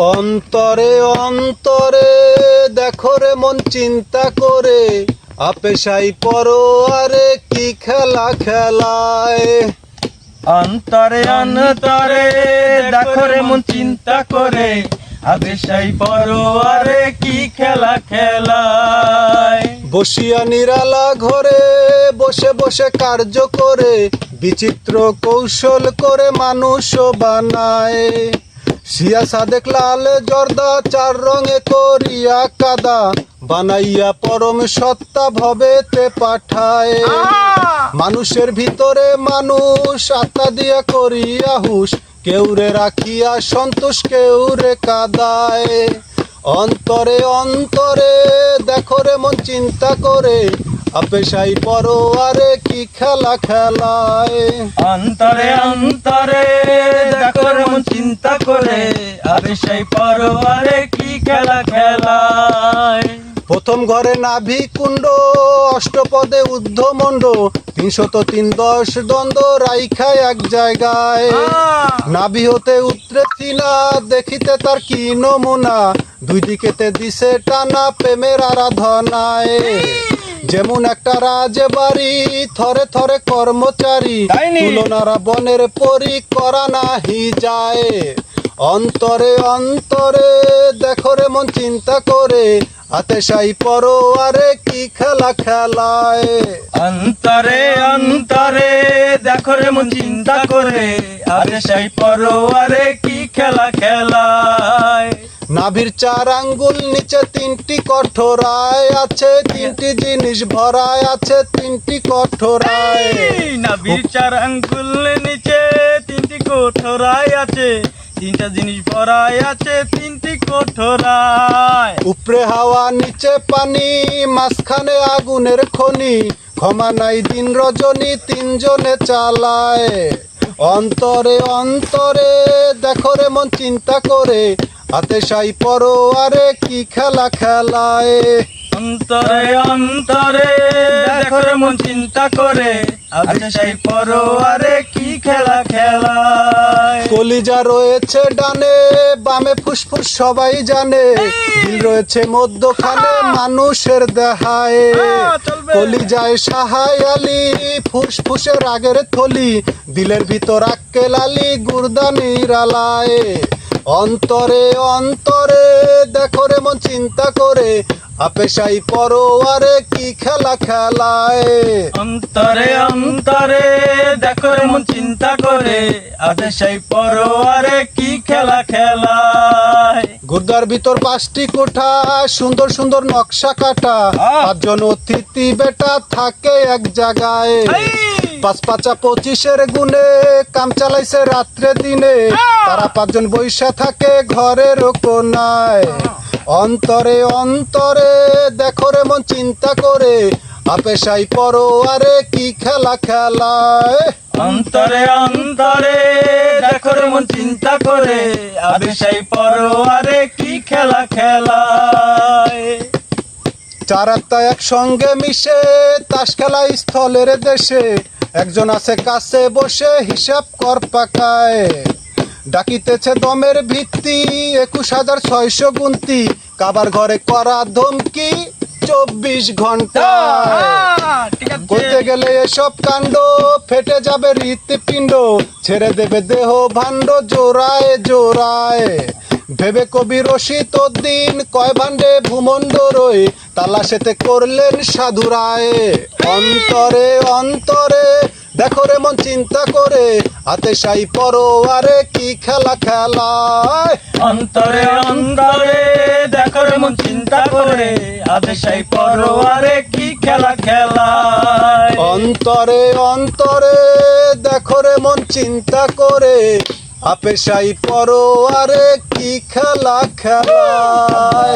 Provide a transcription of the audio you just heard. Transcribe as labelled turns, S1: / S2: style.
S1: অন্তরে অন্তরে দেখো রে মন চিন্তা করে আপেশাই পরোয়ারে কি খেলা খেলায়।
S2: অন্তরে অন্তরে দেখো রে মন চিন্তা করে আপেশাই পরোয়ারে কি খেলা খেলায়।
S1: বসিয়া নিরালা ঘরে বসে বসে কার্য করে বিচিত্র কৌশল করে মানুষ বানায়। শিয়া সাদেক লাল জর্দা চার রঙে করিয়া কাদা বানাইয়া পরম সত্তা ভবেতে পাঠায়। মানুষের ভিতরে মানুষ আত্মা দিয়া করিয়া হুশ, কেউরে রাখিয়া সন্তোষ কেউরে কাদায়। অন্তরে অন্তরে দেখো রে মন চিন্তা করে আপেশাই পরোয়ারে কি খেলা খেলায়।
S2: অন্তরে অন্তরে দেখো রে মন চিন্তা করে আপেশাই পরোয়ারে কি খেলা খেলায়।
S1: প্রথম ঘরে নাভি কুণ্ড অষ্টপদে ঊর্ধ্বমণ্ড 303 দ্বন্দ্ব রাইখায় এক জায়গায়। নাভি হতে উত্তরে চিনা দেখিতে তার কি নমুনা, দুই দিকেতে দিছে টানা প্রেমের আরাধনায়। যেমন একটা রাজবাড়ি থরে থরে কর্মচারী, তুলনারা বনের পরি করা নাহি যায়। অন্তরে অন্তরে দেখো রে মন চিন্তা করে আপেশাই পরোয়ারে কি খেলা খেলায়।
S2: অন্তরে অন্তরে দেখো রে মন চিন্তা করে আপেশাই পরোয়ারে কি খেলা খেলায়।
S1: নাভির 4 আঙ্গুল নিচে 3টি কঠোরায় আছে, 3টি জিনিস ভরায় আছে 3টি কঠোরায়।
S2: নাভির 4 আঙ্গুল নিচে 3টি কঠোরায় আছে, 3টা জিনিস ভরায় আছে 3টি কঠোরায়।
S1: উপরে হাওয়া নিচে পানি মাঝখানে আগুনের খনি, ক্ষমা নাই দিন রজনী 3 জনে চালায়। অন্তরে অন্তরে দেখো রে মন চিন্তা করে আপেশাই পরোয়ারে কি খেলা খেলায়।
S2: অন্তরে অন্তরে দেখো রে মন চিন্তা করে আপেশাই পরোয়ারে কি খেলা খেলায়।
S1: কলিজা রয়েছে ডানে বামে ফুসফুস সবাই জানে, দিল রয়েছে মধ্যখানে মানুষের দেহায়। কলিজায় সাহায় আলী ফুসফুসে রাগের থলি, দিলের ভিতর আক্কেল আলী গুরদানির আলায়। অন্তরে অন্তরে দেখো রে মন চিন্তা করে আপেশাই পরোয়ারে কি খেলা খেলায়।
S2: অন্তরে অন্তরে দেখো রে মন চিন্তা করে আপেশাই পরোয়ারে কি খেলা খেলায়।
S1: গুর্দার ভিতর 5টি কোঠা সুন্দর সুন্দর নকশা কাটা, 5 জন অতিথি বেটা থাকে এক জায়গায়। 5 5 25 গুণে কাম চালাইছে রাত্রে দিনে, তারা 5 জন বৈশা থাকে ঘরের কোনায়। অন্তরে অন্তরে দেখো রে মন চিন্তা করে আপেশাই পরোয়ারে কি খেলা খেলায়।
S2: অন্তরে অন্তরে দেখো রে মন চিন্তা করে আপেশাই পরোয়ারে কি খেলা খেলায়।
S1: 4 আত্মা একসঙ্গে মিশে তাস খেলা স্থলের দেশে, একজন আছে কাছে বসে হিসাব কর পাকায়। ডাকিতেছে দমের ভিত্তি 21,600 গুনতি, কাবার ঘরে করা ধমকি 24 ঘন্টায়। করতে গেলে এসব কাণ্ড ফেটে যাবে হৃৎপিণ্ড, ছেড়ে দেবে দেহ ভাণ্ড জোড়ায় জোড়ায়। ভেবে কবি রশিদ উদ্দিন কয় ভাণ্ডে ভূমণ্ড রয়ে তালাশেতে করলেন সাধুরায়। অন্তরে অন্তরে দেখো রে মন চিন্তা করে আপেশাই পরোয়ারে কি খেলা খেলায়।
S2: অন্তরে অন্তরে দেখো রে মন চিন্তা করে আপেশাই পরোয়ারে কি খেলা খেলায়।
S1: অন্তরে অন্তরে দেখো রে মন চিন্তা করে আপেশাই পরোয়ারে কি খেলা খেলায়।